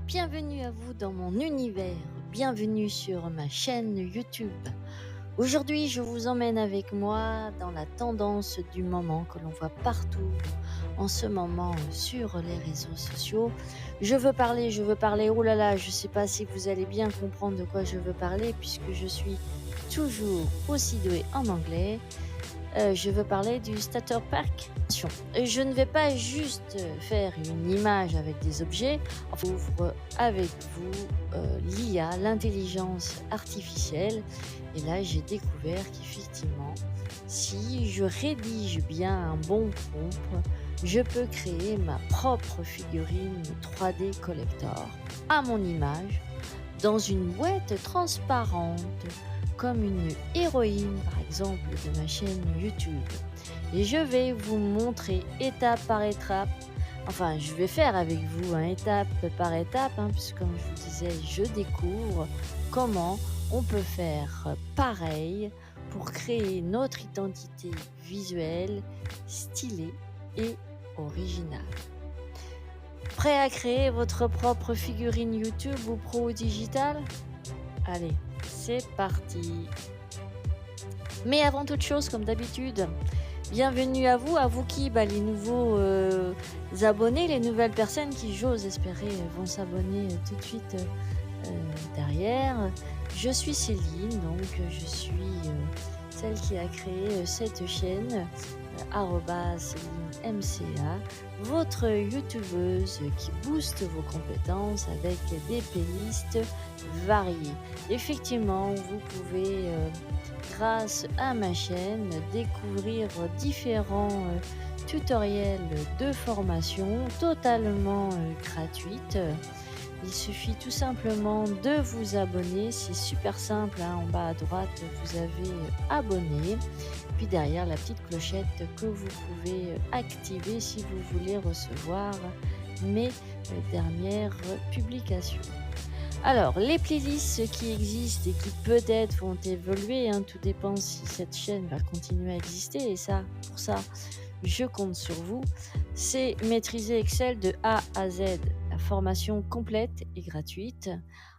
Bienvenue à vous dans mon univers, bienvenue sur ma chaîne YouTube. Aujourd'hui, je vous emmène avec moi dans la tendance du moment que l'on voit partout en ce moment sur les réseaux sociaux. Je veux parler, oh là là, je ne sais pas si vous allez bien comprendre de quoi je veux parler puisque je suis toujours aussi douée en anglais. Je veux parler du starter pack. Attention, je ne vais pas juste faire une image avec des objets. Enfin, j'ouvre avec vous l'IA, l'intelligence artificielle. Et là, j'ai découvert qu'effectivement, si je rédige bien un bon prompt, je peux créer ma propre figurine 3D collector à mon image dans une boîte transparente comme une héroïne par exemple de ma chaîne YouTube. Et je vais vous montrer étape par étape, enfin je vais faire avec vous étape par étape, puisque comme je vous disais, je découvre comment on peut faire pareil pour créer notre identité visuelle stylée et originale. Prêt à créer votre propre figurine YouTube ou pro digital? Allez, c'est parti. Mais avant toute chose, comme d'habitude, bienvenue à vous qui, les nouveaux abonnés, les nouvelles personnes qui, j'ose espérer, vont s'abonner tout de suite derrière. Je suis Céline, donc je suis celle qui a créé cette chaîne, @CélineMCA, votre youtubeuse qui booste vos compétences avec des playlists variées. Effectivement, vous pouvez, grâce à ma chaîne, découvrir différents tutoriels de formation totalement gratuites. Il suffit tout simplement de vous abonner, c'est super simple, en bas à droite vous avez abonner, puis derrière la petite clochette que vous pouvez activer si vous voulez recevoir mes dernières publications. Alors, les playlists qui existent et qui peut-être vont évoluer, tout dépend si cette chaîne va continuer à exister, et ça, pour ça, je compte sur vous. C'est maîtriser Excel de A à Z, la formation complète et gratuite.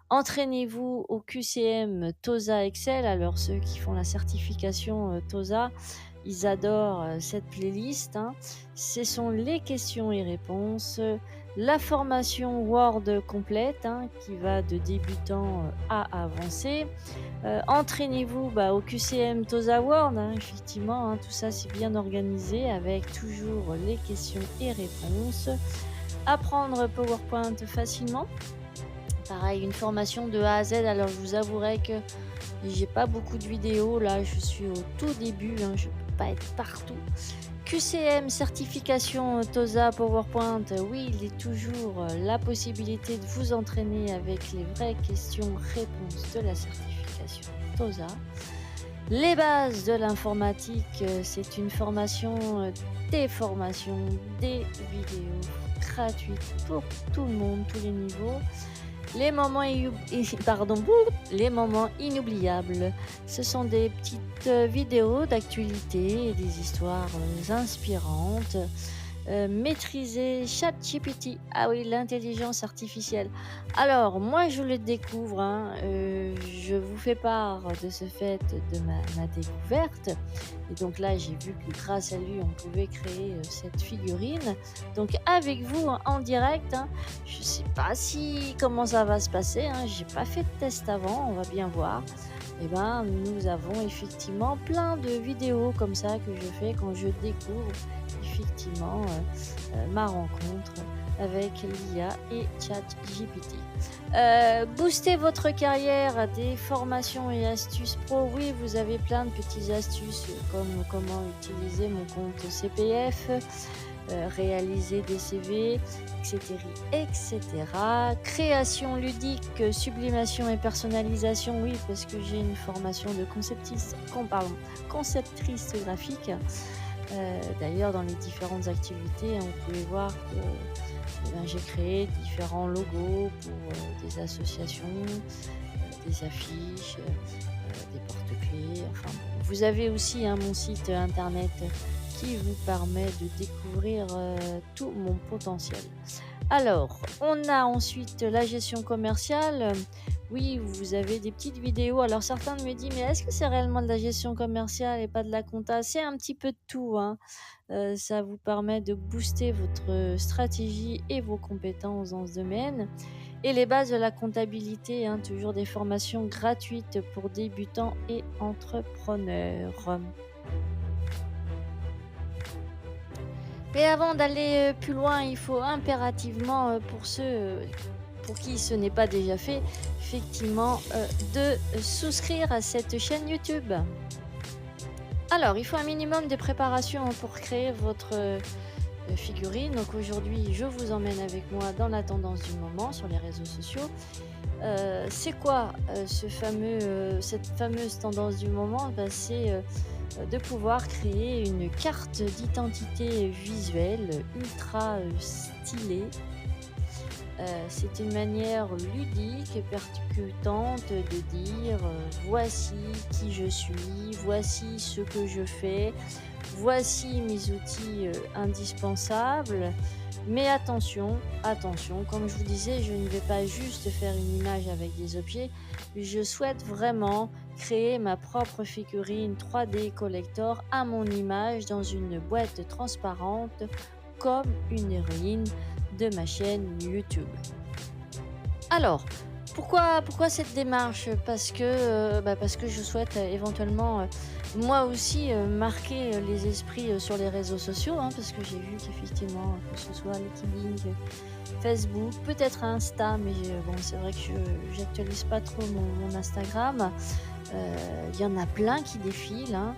Entraînez-vous au QCM TOSA Excel. Alors, ceux qui font la certification TOSA, ils adorent cette playlist. Ce sont les questions et réponses, la formation Word complète qui va de débutant à avancé. Entraînez-vous au QCM TOSA Word, effectivement, tout ça c'est bien organisé avec toujours les questions et réponses. Apprendre PowerPoint facilement. Pareil, une formation de A à Z. Alors je vous avouerai que j'ai pas beaucoup de vidéos, là je suis au tout début, je peux pas être partout. QCM certification TOSA PowerPoint, oui, il est toujours la possibilité de vous entraîner avec les vraies questions-réponses de la certification TOSA. Les bases de l'informatique, c'est une formation, des formations, des vidéos gratuites pour tout le monde, tous les niveaux. Les moments, les moments inoubliables, ce sont des petites vidéos d'actualité et des histoires inspirantes. Maîtriser ChatGPT, ah oui, l'intelligence artificielle. Alors, moi, je le découvre, je vous fais part de ce fait de ma découverte. Et donc là, j'ai vu que grâce à lui, on pouvait créer cette figurine. Donc, avec vous, en direct, je ne sais pas comment ça va se passer. J'ai pas fait de test avant, on va bien voir. Eh ben, nous avons effectivement plein de vidéos comme ça que je fais quand je découvre effectivement ma rencontre avec l'IA et ChatGPT. Booster votre carrière, des formations et astuces pro. Oui, vous avez plein de petites astuces comme comment utiliser mon compte CPF, réaliser des CV, etc., etc. Création ludique, sublimation et personnalisation, oui, parce que j'ai une formation de conceptrice graphique. D'ailleurs, dans les différentes activités, vous pouvez voir que j'ai créé différents logos pour des associations, des affiches, des porte-clés. Enfin, bon. Vous avez aussi mon site internet qui vous permet de découvrir tout mon potentiel. Alors, on a ensuite la gestion commerciale. Oui, vous avez des petites vidéos. Alors certains me disent: «Mais est-ce que c'est réellement de la gestion commerciale et pas de la compta?» C'est un petit peu de tout, hein. Ça vous permet de booster votre stratégie et vos compétences dans ce domaine et les bases de la comptabilité, hein, toujours des formations gratuites pour débutants et entrepreneurs. Mais avant d'aller, plus loin, il faut impérativement, pour ceux, pour qui ce n'est pas déjà fait, effectivement, de souscrire à cette chaîne YouTube. Alors, il faut un minimum de préparation pour créer votre, figurine. Donc aujourd'hui, je vous emmène avec moi dans la tendance du moment sur les réseaux sociaux. C'est quoi, cette fameuse tendance du moment? Bah, c'est, de pouvoir créer une carte d'identité visuelle ultra, stylée. C'est une manière ludique et percutante de dire, «Voici qui je suis, voici ce que je fais, voici mes outils, indispensables». Mais attention, attention, comme je vous disais, je ne vais pas juste faire une image avec des objets, je souhaite vraiment créer ma propre figurine 3D collector à mon image dans une boîte transparente comme une héroïne de ma chaîne YouTube. Alors, pourquoi cette démarche? Parce que je souhaite, éventuellement, moi aussi, marquer, les esprits, sur les réseaux sociaux, hein, parce que j'ai vu qu'effectivement, que ce soit LinkedIn, Facebook, peut-être Insta, mais bon, c'est vrai que je j'actualise pas trop mon Instagram. Il y en a plein qui défilent, hein.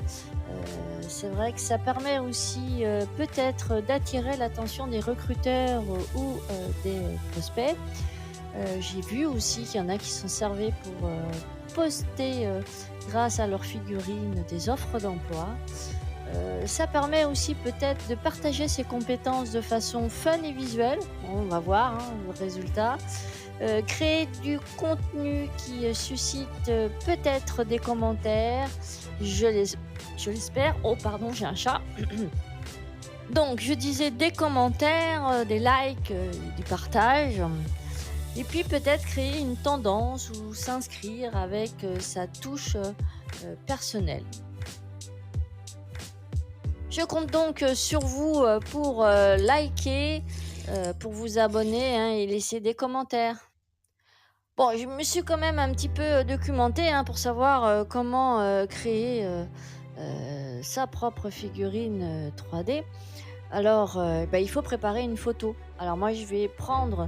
C'est vrai que ça permet aussi, peut-être d'attirer l'attention des recruteurs, ou, des prospects. J'ai vu aussi qu'il y en a qui s'en servaient pour, poster, grâce à leurs figurines, des offres d'emploi. Ça permet aussi peut-être de partager ses compétences de façon fun et visuelle. Bon, on va voir, hein, le résultat. Créer du contenu qui, suscite, peut-être des commentaires. Je l'es je l'espère. Oh pardon, j'ai un chat. Donc je disais des commentaires, des likes, du partage. Et puis peut-être créer une tendance ou s'inscrire avec, sa touche, personnelle. Je compte donc, sur vous, pour, liker, pour vous abonner, hein, et laisser des commentaires. Bon, je me suis quand même un petit peu, documentée, hein, pour savoir, comment, créer, sa propre figurine, 3D. Alors, bah, il faut préparer une photo. Alors moi, je vais prendre,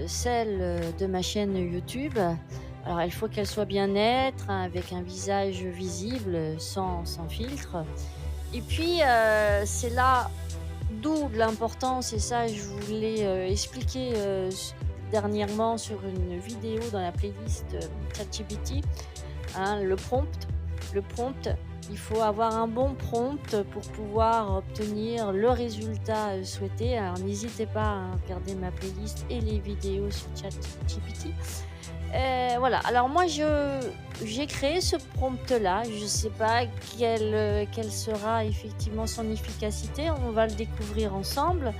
celle, de ma chaîne YouTube. Alors il faut qu'elle soit bien nette, hein, avec un visage visible, sans filtre. Et puis, c'est là d'où l'importance et ça je vous l'ai, expliqué, dernièrement sur une vidéo dans la playlist, ChatGPT, hein, le prompt. Le prompt, il faut avoir un bon prompt pour pouvoir obtenir le résultat, souhaité. Alors n'hésitez pas à regarder ma playlist et les vidéos sur ChatGPT. Voilà, alors moi j'ai créé ce prompt-là, je ne sais pas quelle sera effectivement son efficacité, on va le découvrir ensemble.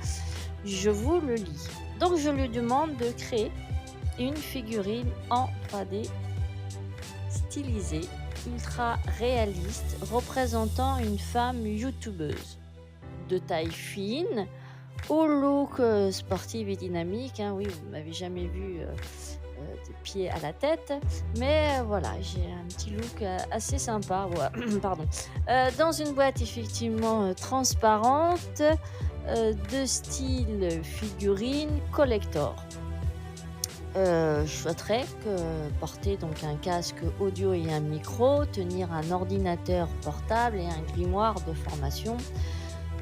Je vous le lis. Donc je lui demande de créer une figurine en 3D stylisée, ultra réaliste, représentant une femme youtubeuse de taille fine, au look, sportif et dynamique, hein. Oui, vous m'avez jamais vu, des pieds à la tête, mais voilà, j'ai un petit look, assez sympa, ouais, pardon. Dans une boîte effectivement, transparente, de style figurine collector. Je souhaiterais que porter donc un casque audio et un micro, tenir un ordinateur portable et un grimoire de formation.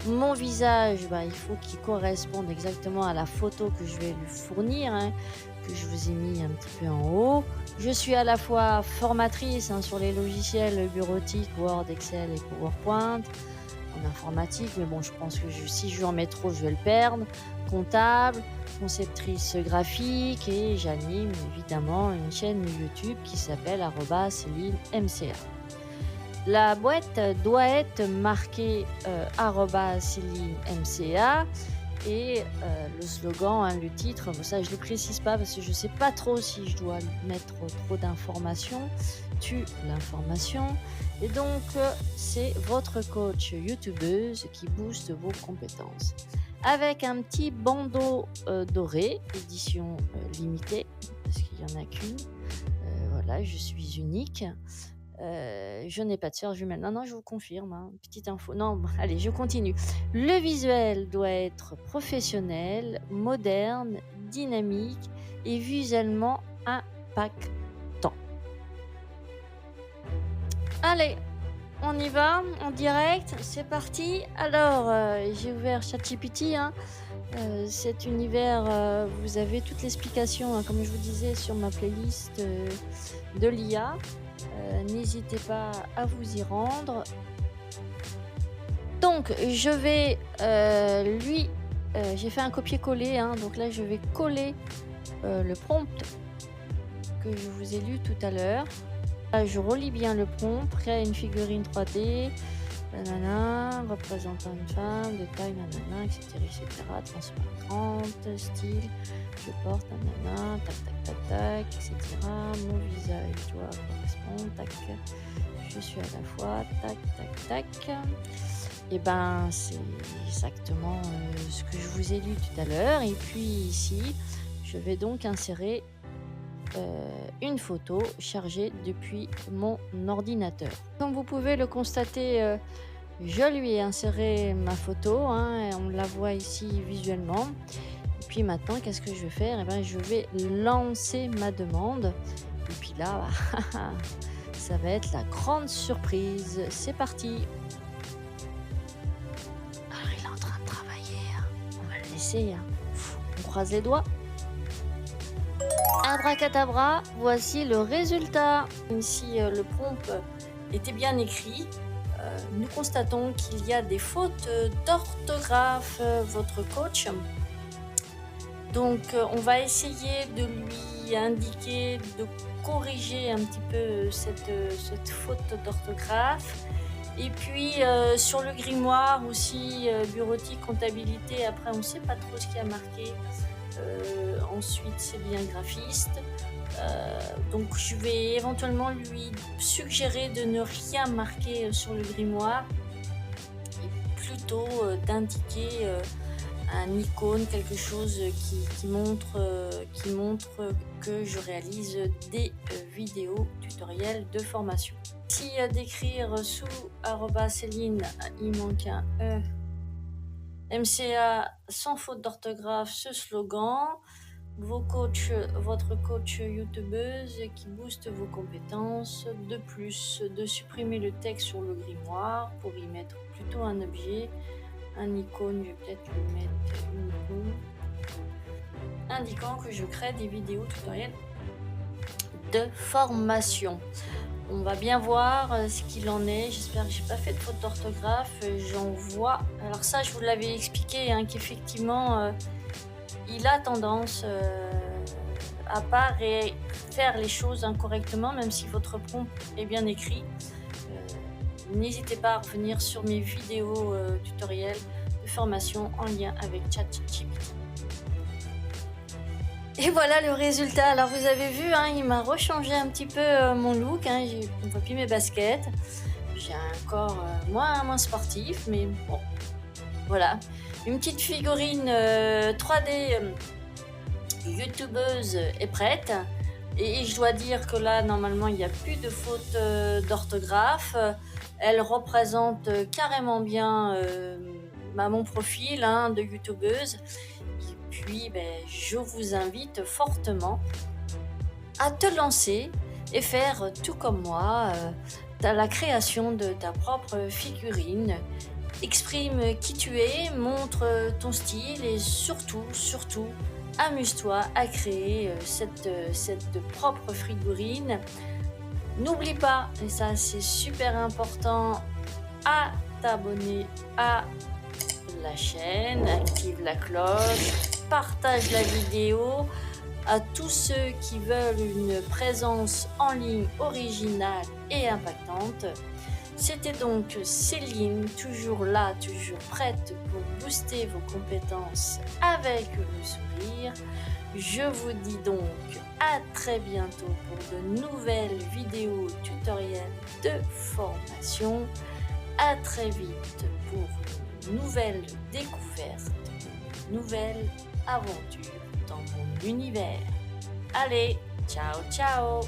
Mon visage, bah, il faut qu'il corresponde exactement à la photo que je vais lui fournir, hein, que je vous ai mis un petit peu en haut. Je suis à la fois formatrice, hein, sur les logiciels bureautiques, Word, Excel et PowerPoint, en informatique, mais bon, je pense que si je lui en mets trop, je vais le perdre. Comptable, conceptrice graphique et j'anime évidemment une chaîne YouTube qui s'appelle @CélineMCA. La boîte doit être marquée, @CélineMCA et le slogan, hein, le titre, bon ça je ne le précise pas parce que je ne sais pas trop si je dois mettre trop d'informations. Tue l'information et donc c'est votre coach youtubeuse qui booste vos compétences. Avec un petit bandeau, doré, édition, limitée, parce qu'il y en a qu'une. Voilà, je suis unique. Je n'ai pas de sœur jumelle. Non, non, je vous confirme, hein, petite info. Non, bon, allez, je continue. Le visuel doit être professionnel, moderne, dynamique et visuellement impactant. Allez, on y va, en direct, c'est parti. Alors, j'ai ouvert ChatGPT, hein. Cet univers, vous avez toute l'explication, hein, comme je vous disais, sur ma playlist, de l'IA. N'hésitez pas à vous y rendre. Donc je vais, j'ai fait un copier-coller, hein, donc là je vais coller, le prompt que je vous ai lu tout à l'heure. Là je relis bien le prompt: créer une figurine 3D, nanana, représentant une femme de taille, nanana, et cetera, transparente, style, je porte, nanana, tac, tac, tac, tac, et cetera. Mon visage doit correspondre, tac, je suis à la fois, tac, tac, tac. Et ben, c'est exactement, ce que je vous ai lu tout à l'heure et puis ici, je vais donc insérer, une photo chargée depuis mon ordinateur. Comme vous pouvez le constater, je lui ai inséré ma photo, hein, et on la voit ici visuellement. Et puis maintenant, qu'est-ce que je vais faire? Eh ben, je vais lancer ma demande. Et puis là, ça va être la grande surprise. C'est parti! Alors, il est en train de travailler, hein. On va le laisser, hein. On croise les doigts. Abracadabra, voici le résultat. Ici, le prompt était bien écrit. Nous constatons qu'il y a des fautes d'orthographe, votre coach. Donc, on va essayer de lui indiquer, de corriger un petit peu cette faute d'orthographe. Et puis, sur le grimoire aussi, bureautique, comptabilité, après on ne sait pas trop ce qui a marqué. Ensuite, c'est bien graphiste. Donc, je vais éventuellement lui suggérer de ne rien marquer sur le grimoire et plutôt d'indiquer un icône, quelque chose qui montre que je réalise des vidéos tutoriels de formation. Ici, d'écrire sous @Céline, il manque un E. MCA sans faute d'orthographe, ce slogan. Votre coach youtubeuse qui booste vos compétences. De plus, de supprimer le texte sur le grimoire pour y mettre plutôt un objet, un icône. Je vais peut-être lui mettre une icône indiquant que je crée des vidéos tutoriels de formation. On va bien voir ce qu'il en est. J'espère que j'ai pas fait de faute d'orthographe. J'en vois. Alors ça, je vous l'avais expliqué, hein, qu'effectivement, il a tendance à pas faire les choses incorrectement, même si votre prompt est bien écrit. N'hésitez pas à revenir sur mes vidéos tutoriels de formation en lien avec ChatGPT. Et voilà le résultat. Alors vous avez vu, hein, il m'a rechangé un petit peu mon look, hein. On ne voit plus mes baskets. J'ai un corps moins sportif, mais bon, voilà. Une petite figurine 3D youtubeuse est prête. Et je dois dire que là, normalement, il n'y a plus de faute d'orthographe. Elle représente carrément bien mon profil, hein, de youtubeuse. Et puis, je vous invite fortement à te lancer et faire tout comme moi, la création de ta propre figurine. Exprime qui tu es, montre ton style et surtout, amuse-toi à créer cette propre figurine. N'oublie pas, et ça c'est super important, à t'abonner à la chaîne, active la cloche, partage la vidéo à tous ceux qui veulent une présence en ligne originale et impactante. C'était donc Céline, toujours là, toujours prête pour booster vos compétences avec le sourire. Je vous dis donc à très bientôt pour de nouvelles vidéos tutoriels de formation. À très vite pour une nouvelle découverte, une nouvelle aventure dans mon univers. Allez, ciao ciao!